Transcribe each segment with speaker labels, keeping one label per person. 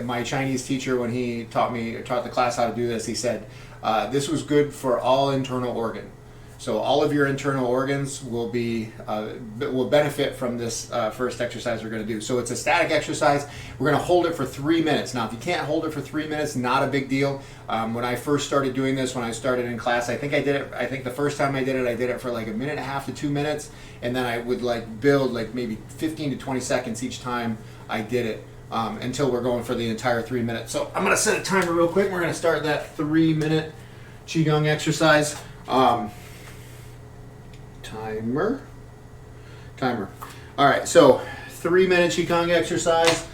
Speaker 1: my Chinese teacher, when he taught the class how to do this, he said this was good for all internal organ. So all of your internal organs will benefit from this first exercise we're going to do. So it's a static exercise. We're going to hold it for 3 minutes. Now, if you can't hold it for 3 minutes, not a big deal. When I first started doing this, when I started in class, I think the first time I did it for like 1.5 minutes to 2 minutes, and then I would like build like maybe 15 to 20 seconds each time I did it until we're going for the entire 3 minutes. So I'm going to set a timer real quick. We're going to start that 3-minute Qigong exercise. Timer. All right, so 3-minute Qigong exercise.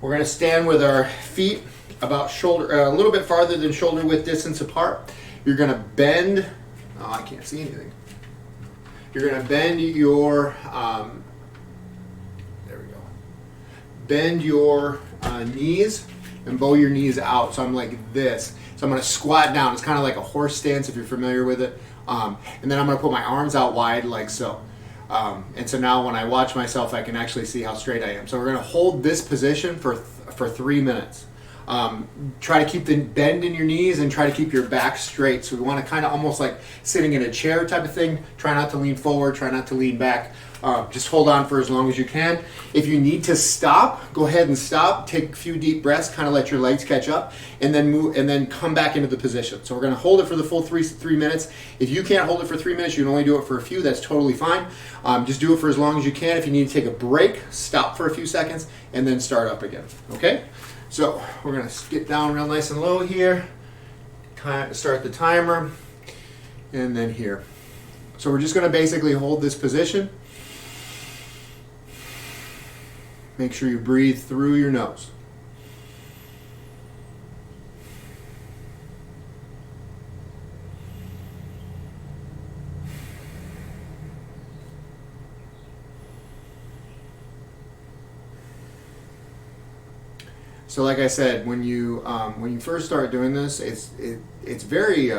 Speaker 1: We're going to stand with our feet about a little bit farther than shoulder width distance apart. You're going to bend. Oh, I can't see anything. You're going to bend your. There we go. Bend your knees and bow your knees out. So I'm like this. So I'm going to squat down. It's kind of like a horse stance if you're familiar with it. And then I'm going to put my arms out wide like so. And so now when I watch myself, I can actually see how straight I am. So we're going to hold this position for 3 minutes. Try to keep the bend in your knees and try to keep your back straight. So we want to kind of almost like sitting in a chair type of thing. Try not to lean forward, try not to lean back. Just hold on for as long as you can. If you need to stop, go ahead and stop. Take a few deep breaths, kind of let your legs catch up, and then move, and then come back into the position. So we're going to hold it for the full three minutes. If you can't hold it for 3 minutes, you can only do it for a few. That's totally fine. Just do it for as long as you can. If you need to take a break, stop for a few seconds, and then start up again. Okay? So we're going to get down real nice and low here. Start the timer, and then here. So we're just going to basically hold this position. Make sure you breathe through your nose. So like I said, when you first start doing this, it's very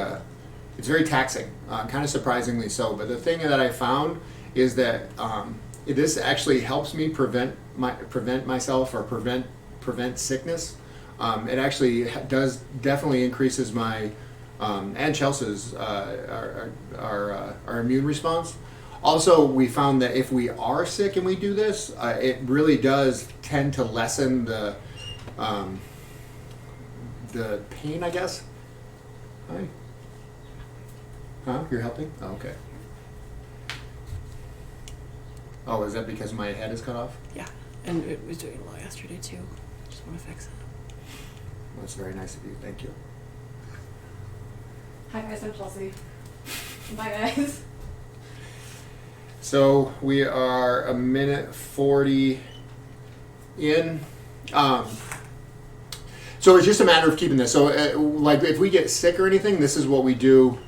Speaker 1: taxing, kind of surprisingly so. But the thing that I found is that this actually helps me prevent sickness. It actually definitely increases my and Chelsea's our immune response. Also, we found that if we are sick and we do this, it really does tend to lessen the pain, I guess. Hi. Huh? You're helping? Oh, okay. Oh, is that because my head is cut off?
Speaker 2: Yeah, and it was doing low yesterday too. Just want to fix it.
Speaker 1: Well, that's very nice of you. Thank you.
Speaker 3: Hi guys, I'm Chelsea. Bye guys.
Speaker 1: So we are 1:40 in. So it's just a matter of keeping this. So like if we get sick or anything, this is what we do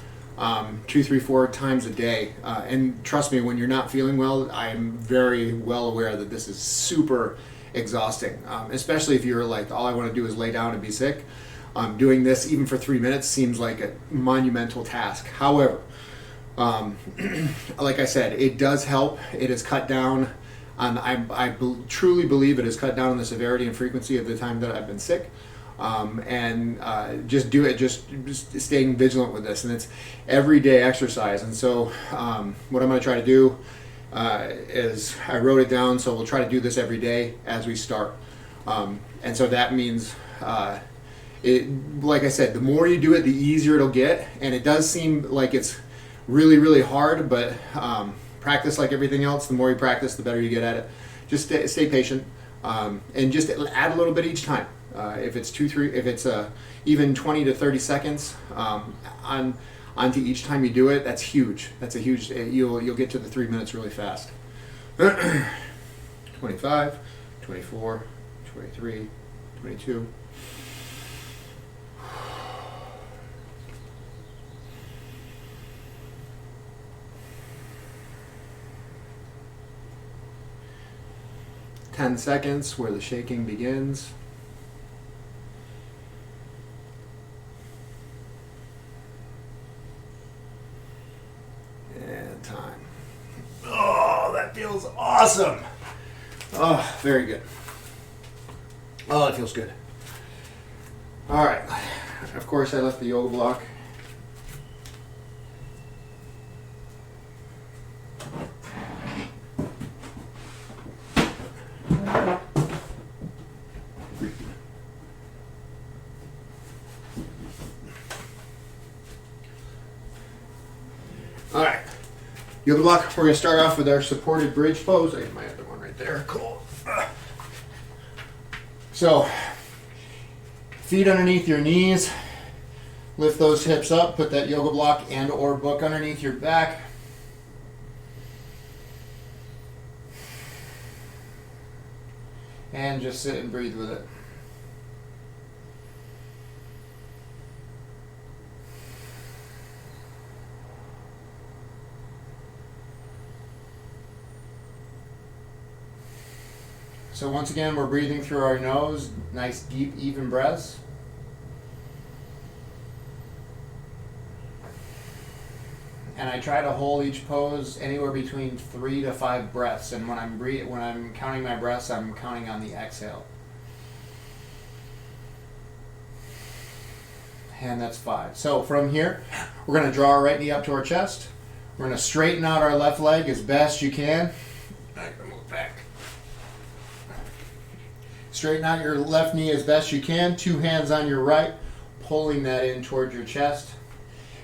Speaker 1: 2, 3, 4 times a day. And trust me, when you're not feeling well, I'm very well aware that this is super exhausting, especially if you're like, all I want to do is lay down and be sick. Doing this even for 3 minutes seems like a monumental task. However, like I said, it does help. It has cut down on, truly believe it has cut down on the severity and frequency of the time that I've been sick. Just do it, just staying vigilant with this, and it's everyday exercise. And so what I'm going to try to do is, I wrote it down, so we'll try to do this every day as we start. And so that means like I said, the more you do it, the easier it'll get. And it does seem like it's really, really hard, but practice like everything else. The more you practice, the better you get at it. Just stay patient, and just add a little bit each time. If it's even 20 to 30 seconds onto each time you do it, that's huge. That's a huge. You'll get to the 3 minutes really fast. 25, 24, 23, 22. Ten seconds where the shaking begins. And time. Oh, that feels awesome. Oh, very good. Oh, it feels good. All right. Of course, I left the yoga block. All right. Yoga block, we're going to start off with our supported bridge pose. I have my other one right there. Cool. So, feet underneath your knees. Lift those hips up. Put that yoga block and or book underneath your back. And just sit and breathe with it. So once again, we're breathing through our nose, nice deep even breaths. And I try to hold each pose anywhere between 3 to 5 breaths. And when I'm counting my breaths, I'm counting on the exhale. And that's 5. So from here, we're going to draw our right knee up to our chest. We're going to straighten out our left leg as best you can. Move back. Straighten out your left knee as best you can. 2 hands on your right, pulling that in towards your chest.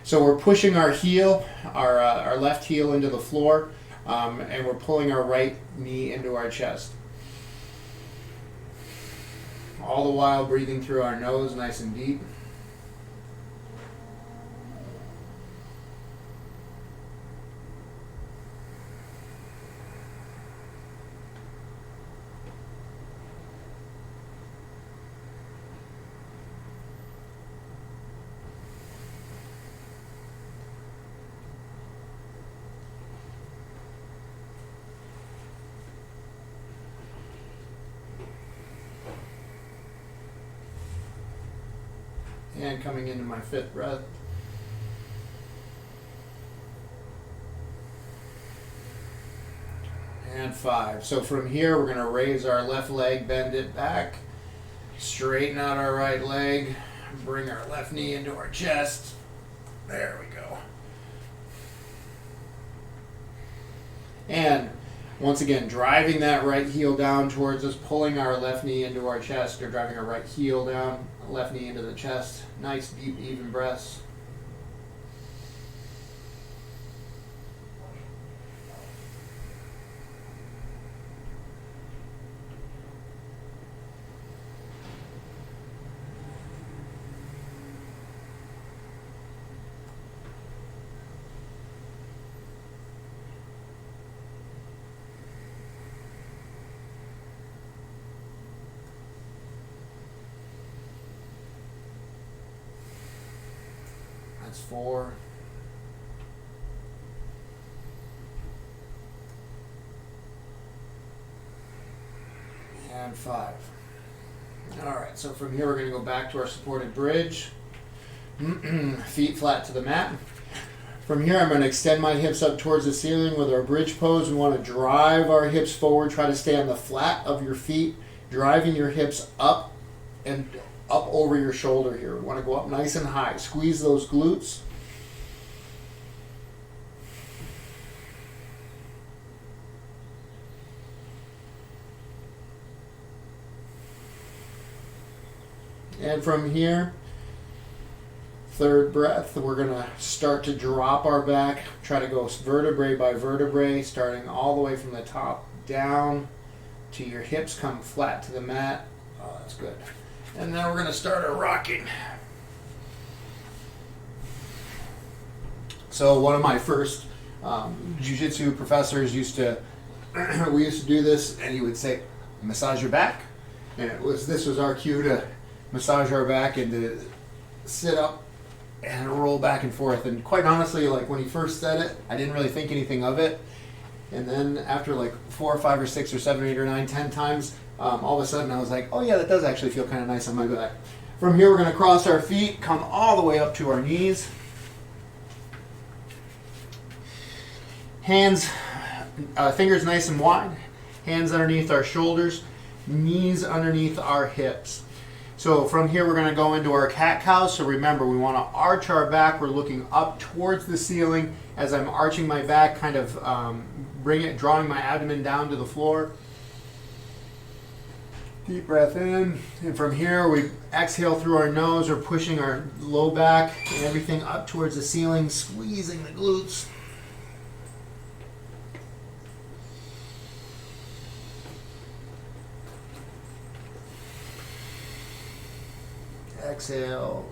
Speaker 1: So we're pushing our heel, our left heel into the floor, and we're pulling our right knee into our chest. All the while breathing through our nose nice and deep. And coming into my 5th breath. And 5. So from here, we're going to raise our left leg, bend it back, straighten out our right leg, bring our left knee into our chest. There we go. And once again, driving that right heel down towards us, pulling our left knee into our chest, or driving our right heel down, left knee into the chest. Nice, deep, even breaths. That's 4. And 5. All right, so from here we're going to go back to our supported bridge. Feet flat to the mat. From here I'm going to extend my hips up towards the ceiling with our bridge pose. We want to drive our hips forward. Try to stay on the flat of your feet, driving your hips up and up over your shoulder here. We want to go up nice and high. Squeeze those glutes. And from here, 3rd breath, we're going to start to drop our back. Try to go vertebrae by vertebrae, starting all the way from the top down to your hips come flat to the mat. Oh, that's good. And then we're going to start our rocking. So one of my first jiu-jitsu professors used to, we used to do this, and he would say, massage your back. And this was our cue to massage our back and to sit up and roll back and forth. And quite honestly, like when he first said it, I didn't really think anything of it. And then after like 4 or 5 or 6 or 7 or 8 or 9, 10 times, all of a sudden I was like, oh yeah, that does actually feel kind of nice on my back. From here, we're going to cross our feet, come all the way up to our knees. Hands, fingers nice and wide. Hands underneath our shoulders. knees underneath our hips. So from here we're going to go into our cat-cow. So remember, we want to arch our back. We're looking up towards the ceiling as I'm arching my back, kind of drawing my abdomen down to the floor. Deep breath in, and from here we exhale through our nose. We're pushing our low back and everything up towards the ceiling, squeezing the glutes. Exhale.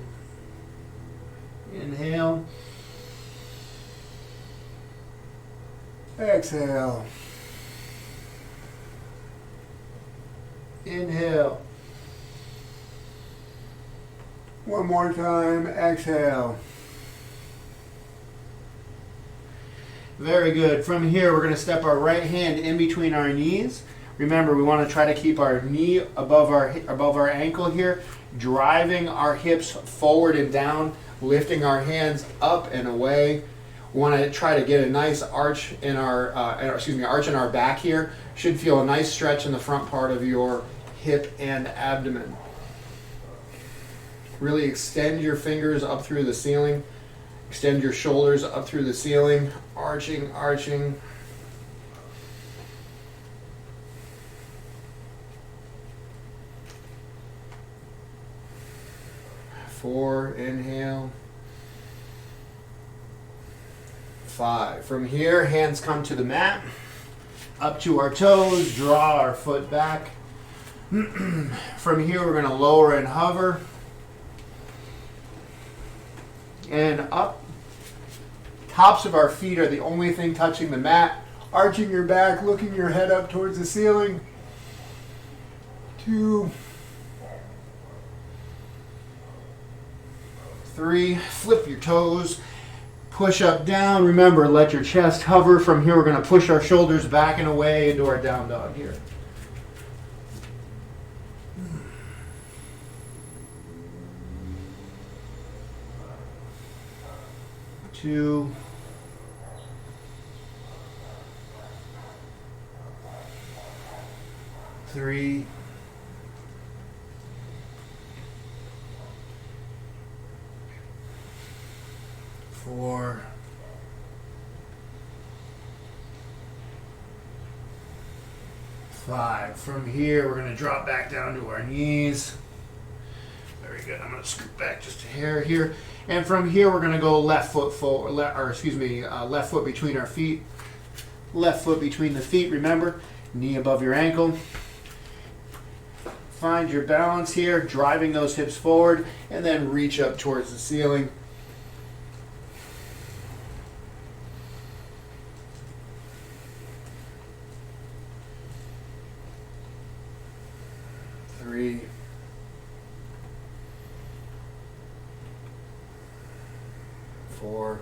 Speaker 1: Inhale. Exhale. Inhale. One more time. Exhale. Very good. From here, we're going to step our right hand in between our knees. Remember, we want to try to keep our knee above our ankle here, driving our hips forward and down, lifting our hands up and away. We want to try to get a nice arch in arch in our back here. Should feel a nice stretch in the front part of your hip and abdomen. Really extend your fingers up through the ceiling. Extend your shoulders up through the ceiling. Arching, arching. 4, inhale. 5. From here, hands come to the mat. Up to our toes, draw our foot back. From here, we're going to lower and hover. And up. Tops of our feet are the only thing touching the mat. Arching your back, looking your head up towards the ceiling. 2, 3, flip your toes. Push up, down. Remember, let your chest hover. From here, we're going to push our shoulders back and away into our down dog here. 2, 3, 4, 5. From here, we're going to drop back down to our knees. Very good. I'm going to scoot back just a hair here. And from here, we're going to go left foot forward, left foot between our feet. Left foot between the feet. Remember, knee above your ankle. Find your balance here, driving those hips forward, and then reach up towards the ceiling. Three, 4,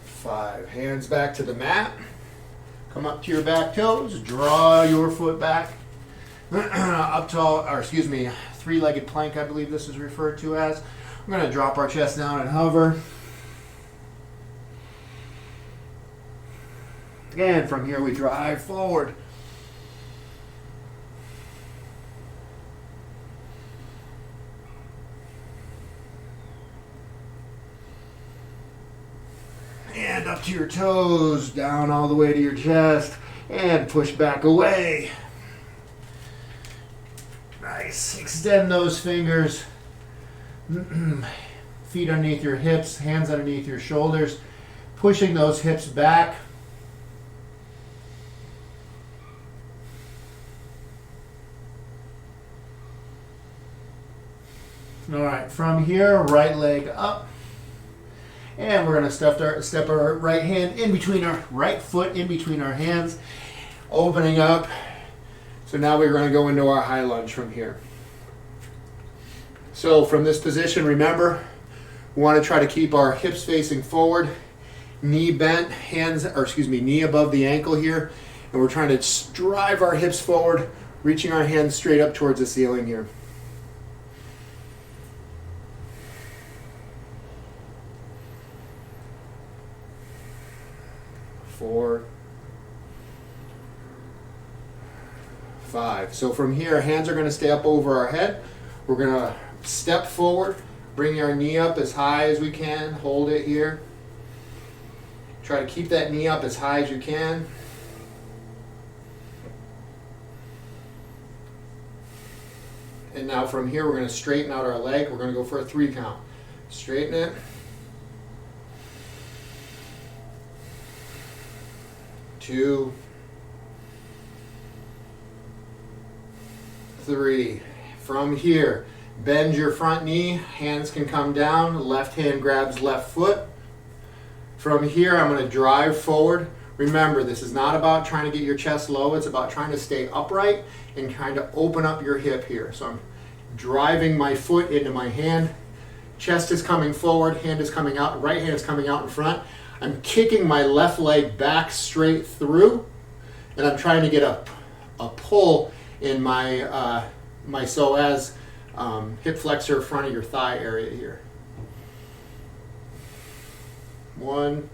Speaker 1: 5. Hands back to the mat. Come up to your back toes. Draw your foot back. Up tall, or excuse me, three-legged plank, I believe this is referred to as. I'm going to drop our chest down and hover. And from here we drive forward. And up to your toes, down all the way to your chest, and push back away. Nice. Extend those fingers. Feet underneath your hips, hands underneath your shoulders, pushing those hips back. All right, from here, right leg up. And we're going to step our right hand in between our right foot in between our hands, opening up. So now we're going to go into our high lunge from here. So from this position, remember, we want to try to keep our hips facing forward, knee bent, knee above the ankle here, and we're trying to drive our hips forward, reaching our hands straight up towards the ceiling here. 4, 5. So from here, hands are going to stay up over our head. We're going to step forward, bring our knee up as high as we can, hold it here. Try to keep that knee up as high as you can. And now from here, we're going to straighten out our leg. We're going to go for a 3 count. Straighten it. 2, 3. From here, bend your front knee. Hands can come down. Left hand grabs left foot. From here, I'm going to drive forward. Remember, this is not about trying to get your chest low. It's about trying to stay upright and trying to open up your hip here. So I'm driving my foot into my hand. Chest is coming forward. Hand is coming out. Right hand is coming out in front. I'm kicking my left leg back straight through. And I'm trying to get a pull in my my psoas, hip flexor, front of your thigh area here. 1,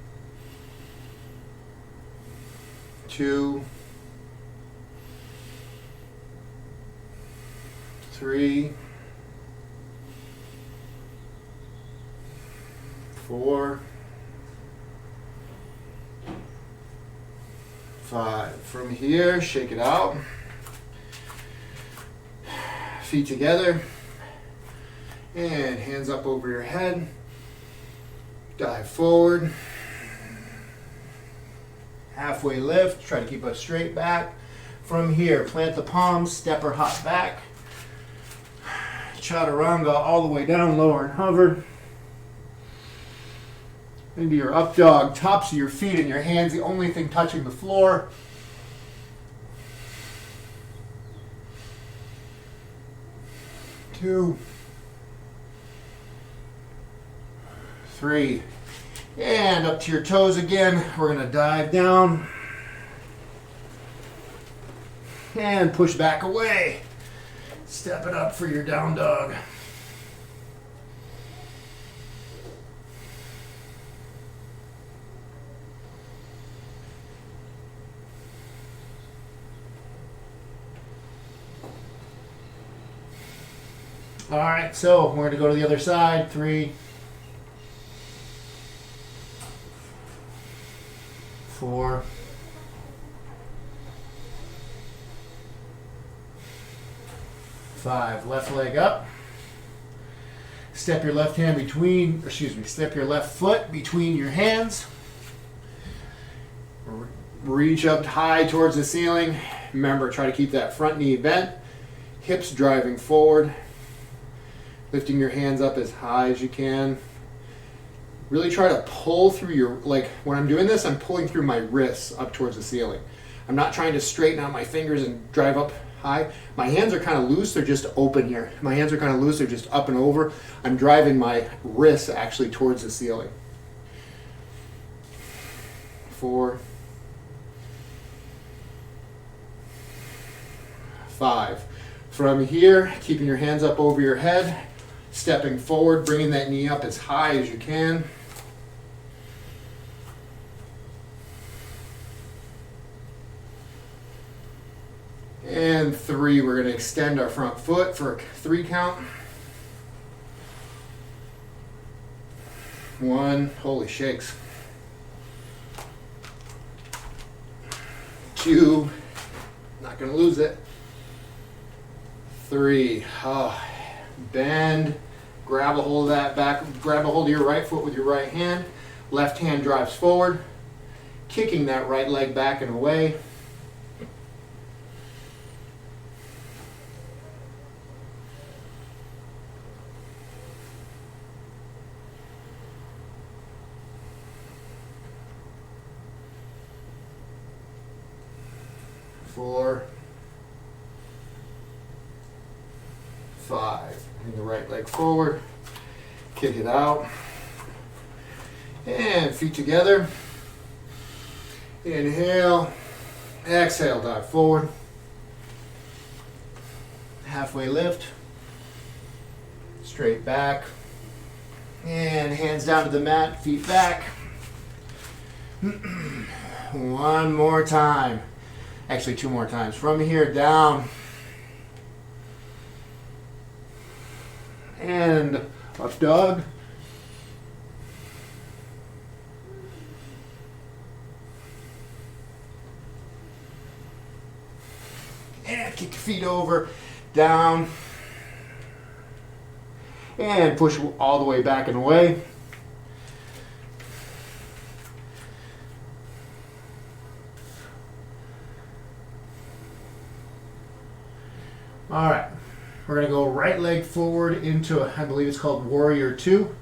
Speaker 1: 2, 3, 4, 5. From here, shake it out. Feet together. And hands up over your head. Dive forward. Halfway lift. Try to keep a straight back. From here, plant the palms, step or hop back. Chaturanga all the way down, lower and hover. Into your up dog, tops of your feet and your hands, the only thing touching the floor. 2, 3, and up to your toes again. We're going to dive down and push back away. Step it up for your down dog. All right, so we're going to go to the other side. 3, 4, 5. Left leg up. Step your left hand between, step your left foot between your hands. Reach up high towards the ceiling. Remember, try to keep that front knee bent. Hips driving forward. Lifting your hands up as high as you can. Really try to pull through your, like when I'm doing this, I'm pulling through my wrists up towards the ceiling. I'm not trying to straighten out my fingers and drive up high. My hands are kind of loose, they're just open here. My hands are kind of loose, they're just up and over. I'm driving my wrists actually towards the ceiling. 4, 5. From here, keeping your hands up over your head, stepping forward, bringing that knee up as high as you can. And 3, we're going to extend our front foot for a 3 count. 1, holy shakes. 2, not going to lose it. 3, bend, grab a hold of that back, grab a hold of your right foot with your right hand. Left hand drives forward, kicking that right leg back and away. 4, 5. Bring the right leg forward, kick it out, and feet together. Inhale, exhale, dive forward. Halfway lift, straight back, and hands down to the mat, feet back. One more time. Actually, 2 more times. From here down. And up dog. And kick your feet over, down. And push all the way back and away. All right, we're gonna go right leg forward into, I believe it's called Warrior 2.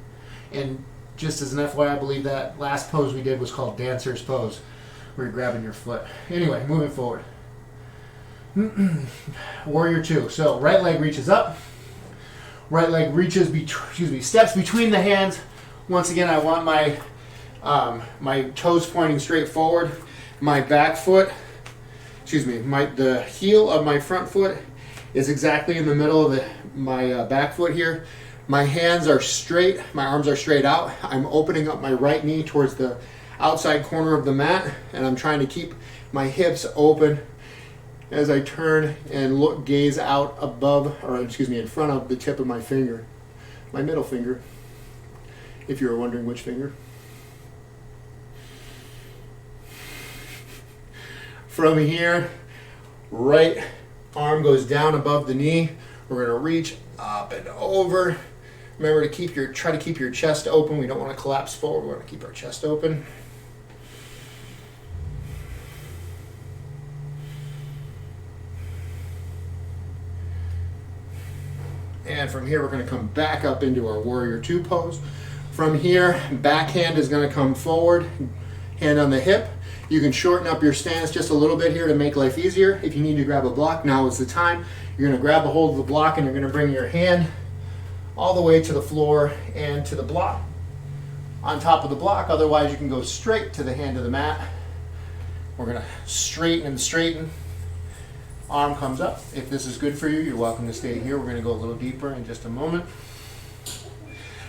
Speaker 1: And just as an FYI, I believe that last pose we did was called Dancer's Pose, where you're grabbing your foot. Anyway, moving forward. Warrior 2. So right leg reaches up. Right leg reaches, steps between the hands. Once again, I want my my toes pointing straight forward. My back foot, the heel of my front foot is exactly in the middle of my back foot here. My hands are straight, my arms are straight out. I'm opening up my right knee towards the outside corner of the mat, and I'm trying to keep my hips open as I turn and gaze out in front of the tip of my finger, my middle finger, if you were wondering which finger. From here, right arm goes down above the knee. We're going to reach up and over. Remember to try to keep your chest open. We don't want to collapse forward. We want to keep our chest open. And from here, we're going to come back up into our Warrior 2 pose. From here, back hand is going to come forward, hand on the hip. You can shorten up your stance just a little bit here to make life easier. If you need to grab a block, now is the time. You're going to grab a hold of the block and you're going to bring your hand all the way to the floor and to the block, on top of the block. Otherwise, you can go straight to the hand of the mat. We're going to straighten and straighten. Arm comes up. If this is good for you, you're welcome to stay here. We're going to go a little deeper in just a moment.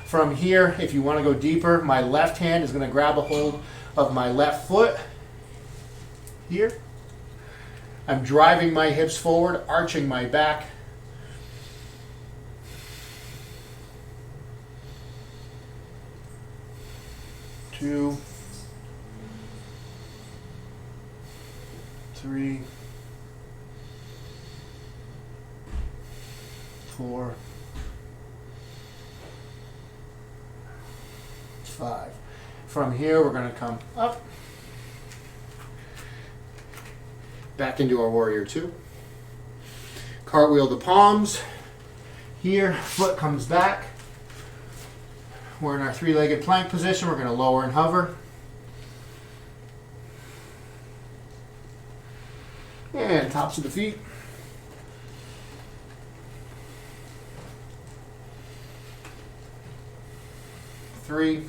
Speaker 1: From here, if you want to go deeper, my left hand is going to grab a hold of my left foot here. I'm driving my hips forward, arching my back. Two, three, 4, 5. From here, we're going to come up, back into our Warrior 2. Cartwheel the palms. Here, foot comes back. We're in our 3-legged plank position. We're going to lower and hover. And tops of the feet. Three.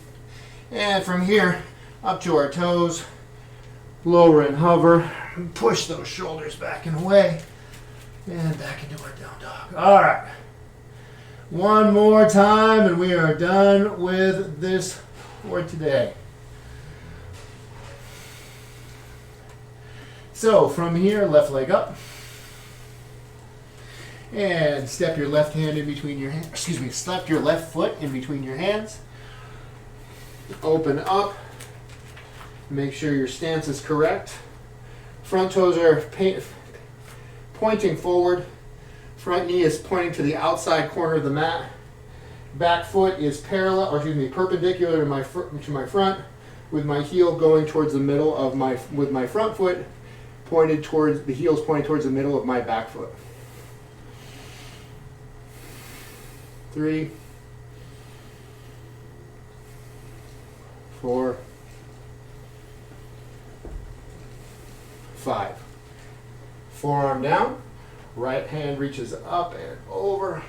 Speaker 1: And from here up to our toes, lower and hover, push those shoulders back and away, and back into our down dog. All right, one more time and we are done with this for today. So from here, left leg up, and step your left hand in between your hands. Step your left foot in between your hands. Open up. Make sure your stance is correct. Front toes are pointing forward. Front knee is pointing to the outside corner of the mat. Back foot is perpendicular to my front, with my heel going towards the middle of with my front foot pointed towards the heels pointing towards the middle of my back foot. 3, 4, 5. Forearm down. Right hand reaches up and over.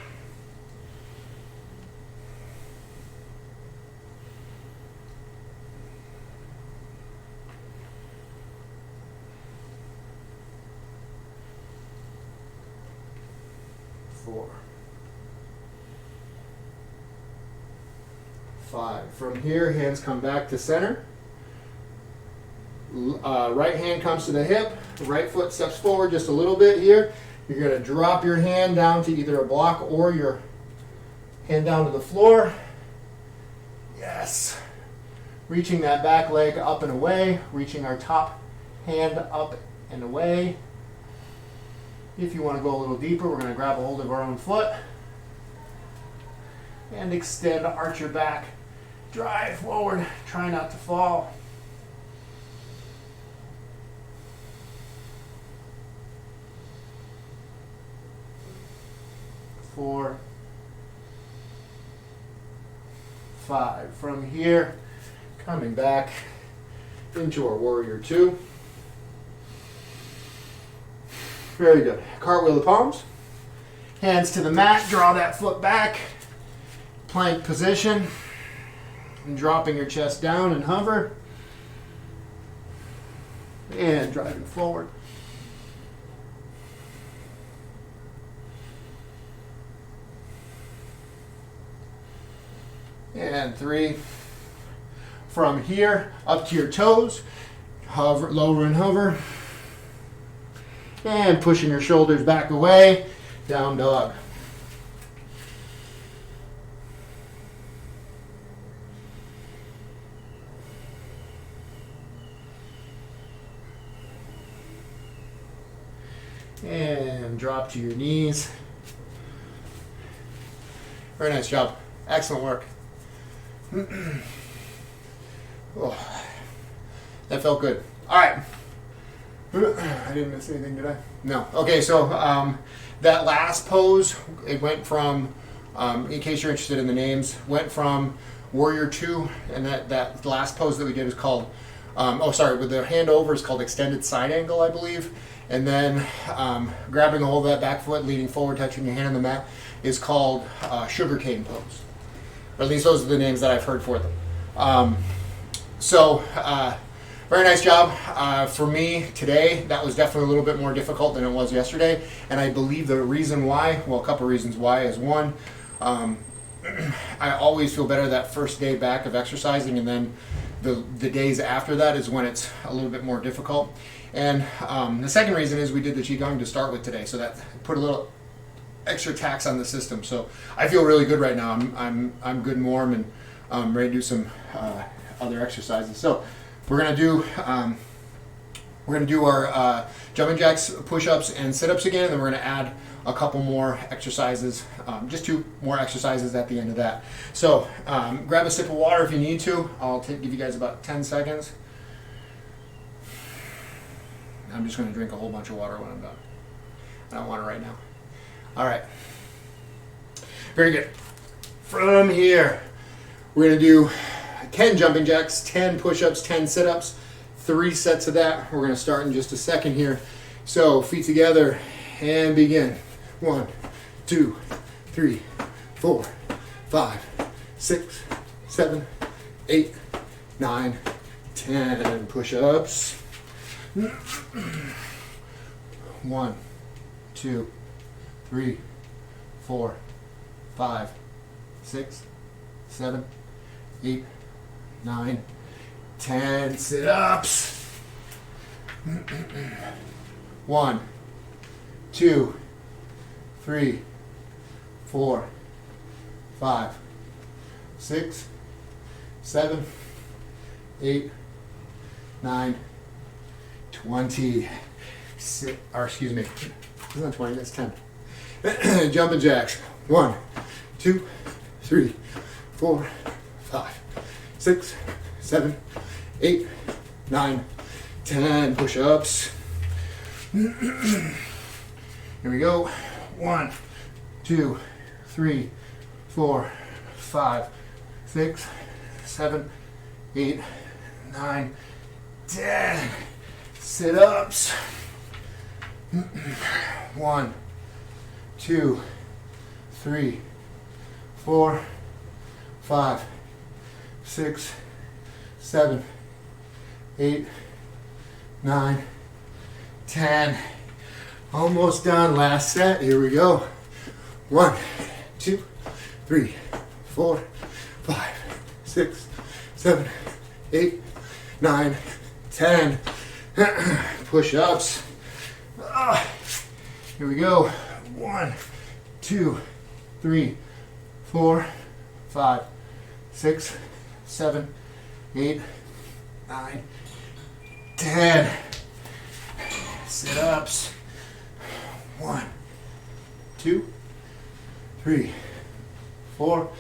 Speaker 1: Four. 5. From here, hands come back to center. Right hand comes to the hip, right foot steps forward just a little bit here. You're going to drop your hand down to either a block or your hand down to the floor. Yes. Reaching that back leg up and away, reaching our top hand up and away. If you want to go a little deeper, we're going to grab a hold of our own foot and extend, arch your back, drive forward, try not to fall. 4, 5. From here, coming back into our warrior 2. Very good. Cartwheel the palms. Hands to the mat, draw that foot back. Plank position. And dropping your chest down and hover. And driving forward. And 3. From here up to your toes, hover, lower and hover. And pushing your shoulders back away, down dog. And drop to your knees. Very nice job. Excellent work. Oh, that felt good. All right. I didn't miss anything, did I? No. Okay, so that last pose, it went from, in case you're interested in the names, went from Warrior 2, and that last pose that we did is called, with the hand over is called extended side angle, I believe. And then grabbing a hold of that back foot, leaning forward, touching your hand on the mat, is called sugarcane pose. Or at least those are the names that I've heard for them. Very nice job. For me today, that was definitely a little bit more difficult than it was yesterday. And I believe the reason why, well, a couple reasons why is one, I always feel better that first day back of exercising, and then the days after that is when it's a little bit more difficult. And the second reason is we did the Qigong to start with today, so that put a little extra tax on the system. So I feel really good right now. I'm good and warm, and I'm ready to do some other exercises. So we're gonna do our jumping jacks, push-ups, and sit-ups again, and then we're gonna add a couple more exercises, just 2 more exercises at the end of that. So grab a sip of water if you need to. I'll give you guys about 10 seconds. I'm just gonna drink a whole bunch of water when I'm done. I don't want it right now. All right. Very good. From here, we're gonna do 10 jumping jacks, 10 push-ups, 10 sit-ups, 3 sets of that. We're gonna start in just a second here. So feet together and begin. 1, 2, 3, 4, 5, 6, 7, 8, 9, 10 push-ups. 1, 2, 3, 4, 5, 6, 7, 8, 9, 10 sit-ups. 1, 2, 3, 4, 5, 6, 7, 8, 9, 20. Excuse me. It's not 20, that's 10. Jumping jacks. 1, 2, 3, 4, 5, 6, 7, 8, 9, 10 push-ups. Here we go. 1, 2, 3, 4, 5, 6, 7, 8, 9, 10 sit-ups. 1, 2, 3, 4, 5, 6, 7, 8, 9, 10. Almost done. Last set. Here we go. 1, 2, 3, 4, 5, 6, 7, 8, 9, 10. 10. Push-ups. Here we go. 1, 2, 3, 4, 5, 6, 7, 8, 9, 10. Sit-ups. 1, 2, 3, 4,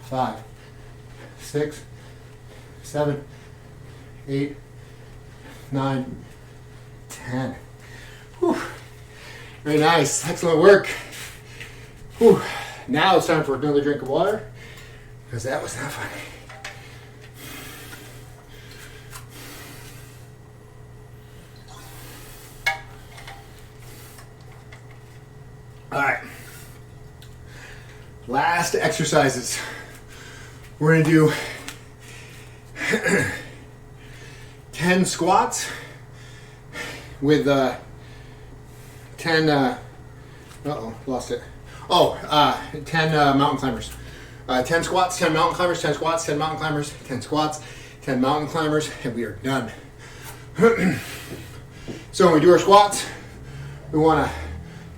Speaker 1: 5, 6, 7, 8, 9, 10. Whew. Very nice. Excellent work. Whew. Now it's time for another drink of water, because that was not funny. All right. Last exercises. We're going to do 10 squats with 10 lost it. 10 mountain climbers. 10 squats, 10 mountain climbers, 10 squats, 10 mountain climbers, 10 squats, 10 mountain climbers, and we are done. So when we do our squats, we want to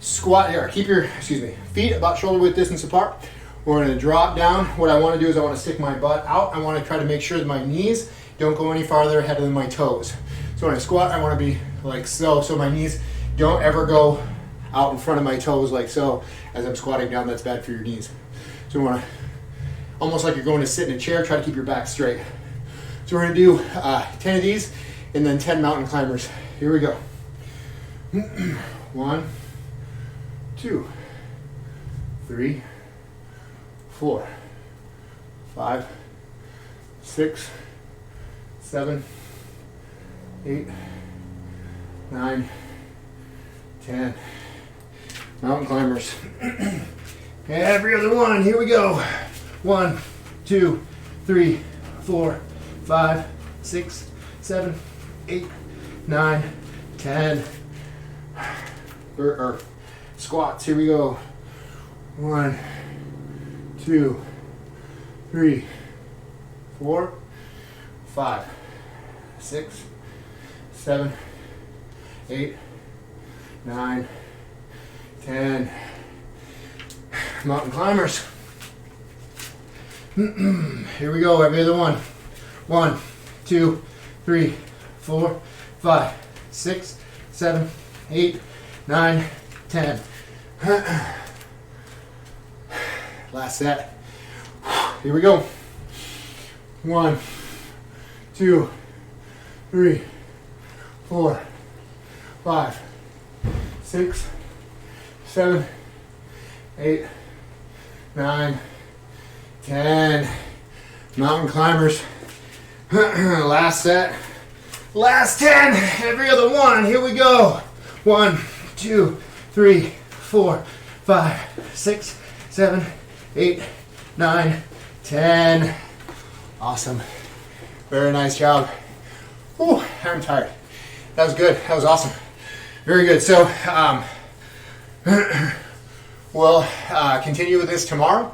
Speaker 1: squat here. Keep your feet about shoulder width distance apart. We're going to drop down. What I want to do is I want to stick my butt out. I want to try to make sure that my knees don't go any farther ahead than my toes. So when I squat, I want to be like so. So my knees don't ever go out in front of my toes like so. As I'm squatting down, that's bad for your knees. So we want to, almost like you're going to sit in a chair, try to keep your back straight. So we're going to do 10 of these and then 10 mountain climbers. Here we go. 1, 2, 3, 4, 5, 6, 7, 8, 9, 10. Mountain climbers. Every other one. Here we go. 1, 2, 3, 4, 5, 6, 7, 8, 9, 10. Or squats. Here we go. 1, 2, 3, 4, 5, 6, 7, 8, 9, 10. Mountain climbers. Here we go. Every other one. 1, 2, 3, 4, 5, 6, 7, 8, 9, 10. Last set. Here we go. 1, 2, 3, 4, 5, 6, 7, 8, 9, 10. Mountain climbers. Last set. Last 10. Every other one. Here we go. 1, 2, 3, 4, 5, 6, 7, 8, 9, 10. Awesome. Very nice job. Whew, I'm tired. That was good. That was awesome. Very good. So we'll continue with this tomorrow.